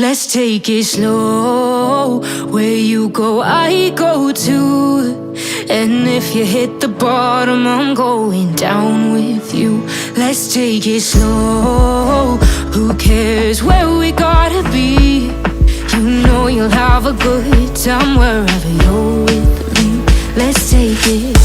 Let's take it slow. Where you go, I go too. And if you hit the bottom, I'm going down with you. Let's take it slow. Who cares where we gotta be? You know you'll have a good time wherever you're with me. Let's take it.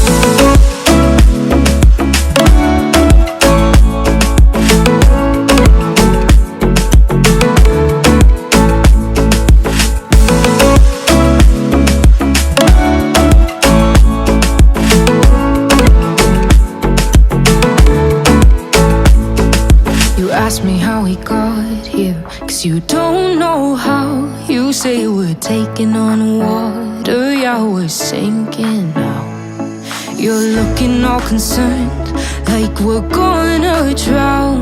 Ask me how we got here, 'cause you don't know how. You say we're taking on water, yeah, we're sinking now. You're looking all concerned, like we're gonna drown.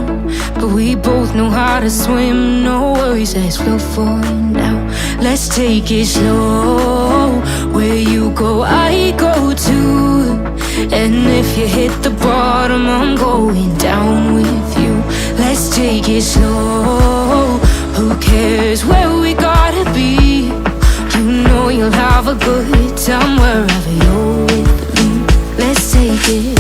But we both know how to swim, no worries as we'll fall now. Let's take it slow. Where you go, I go too. And if you hit the bottom, I'm going down with you. Let's take it slow. Who cares where we gotta be? You know you'll have a good time wherever you're with me. Let's take it.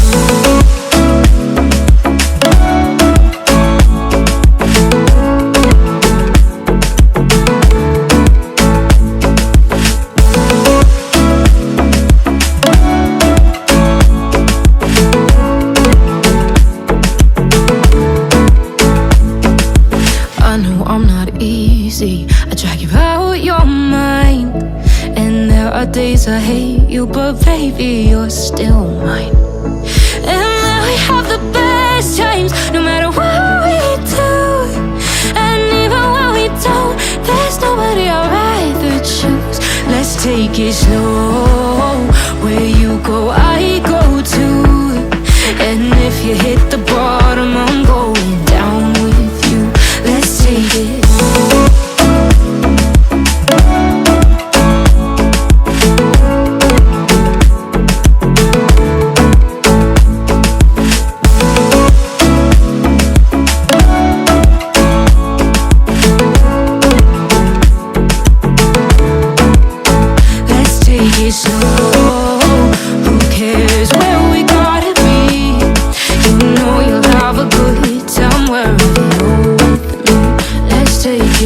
I drag you out your mind, and there are days I hate you, but baby, you're still mine. And then we have the best times, no matter what we do. And even when we don't, there's nobody I'd rather choose. Let's take it slow. Where you go, I go too. And if you hit the bottom, I'm going down with you. Let's take it.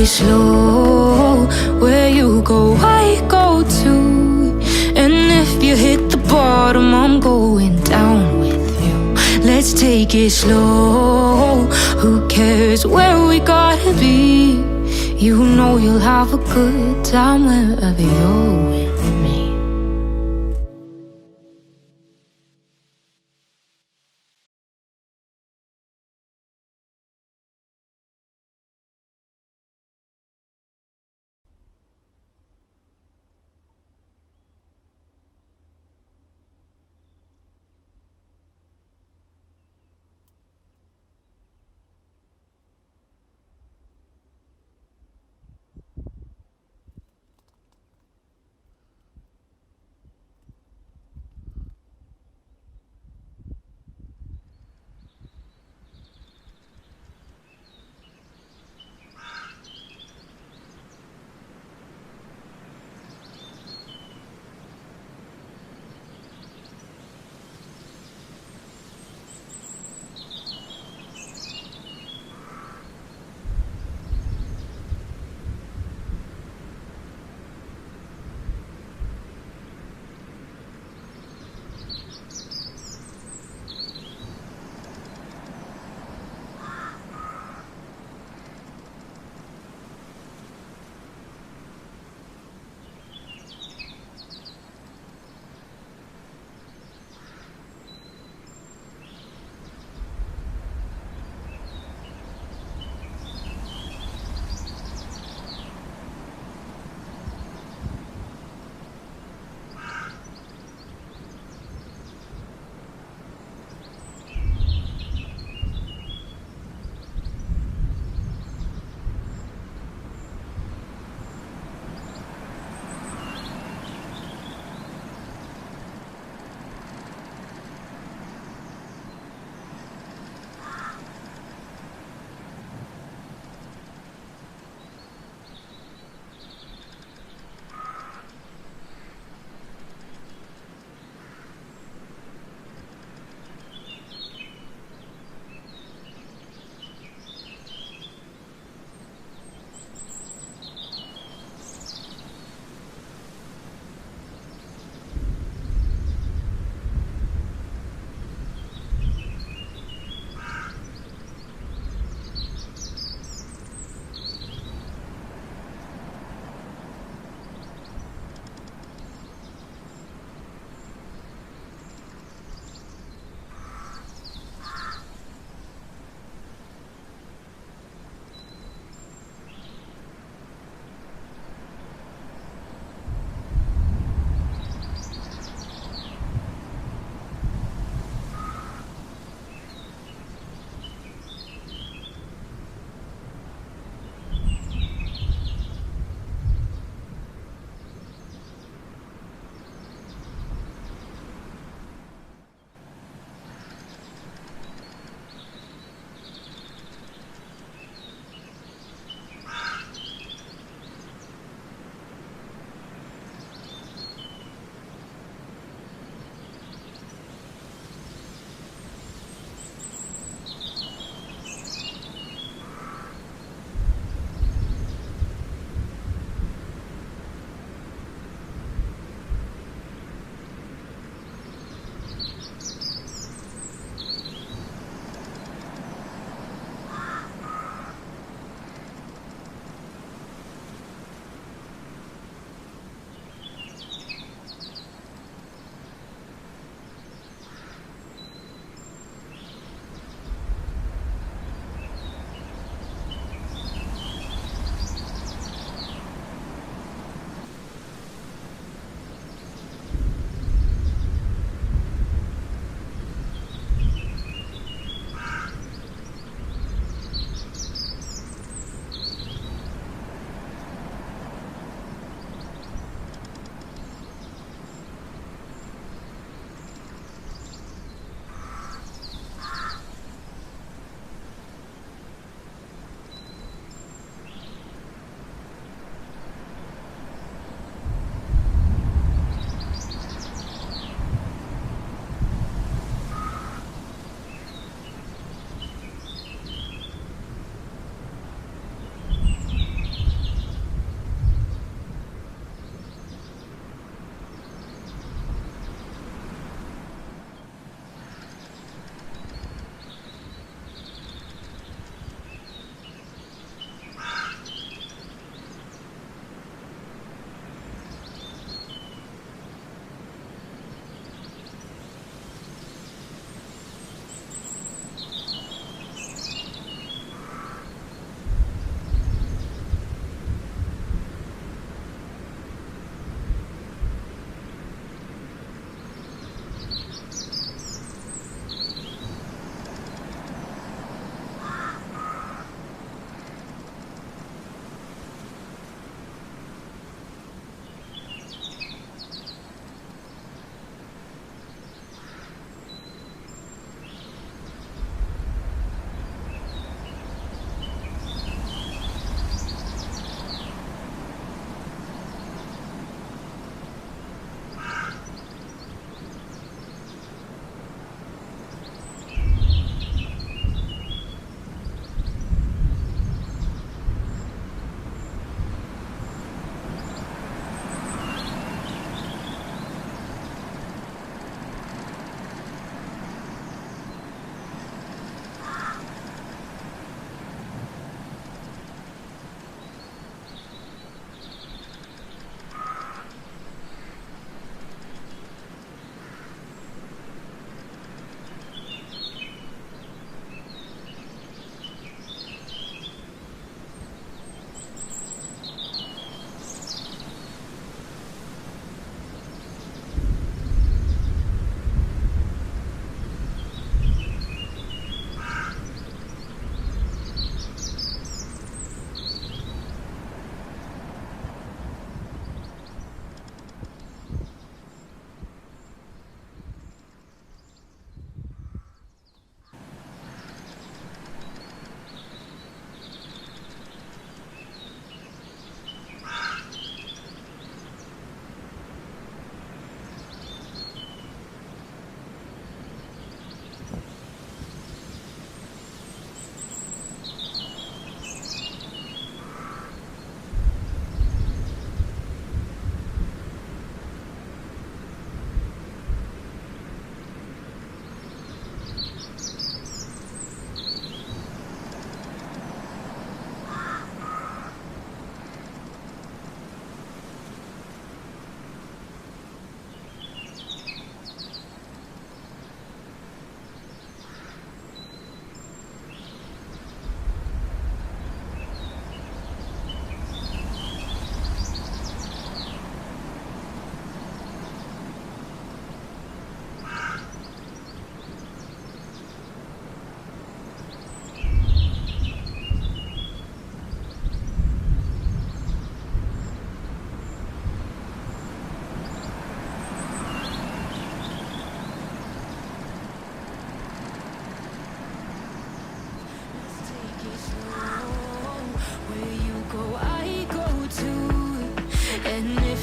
Slow, where you go, I go too. And if you hit the bottom, I'm going down with you. Let's take it slow. Who cares where we gotta be? You know you'll have a good time wherever you're with me.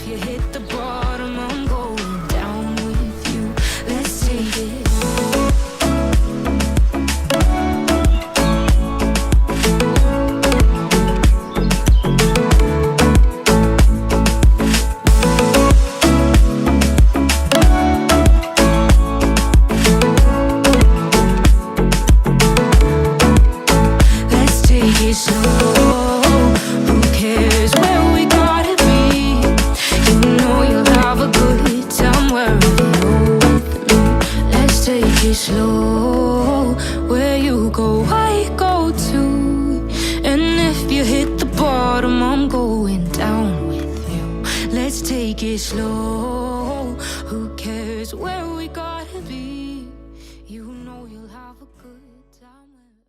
you hit the bottom, I'm going down with you. Let's take it. Slow, where you go, I go too. And if you hit the bottom, I'm going down with you. Let's take it slow. Who cares where we gotta be? You know you'll have a good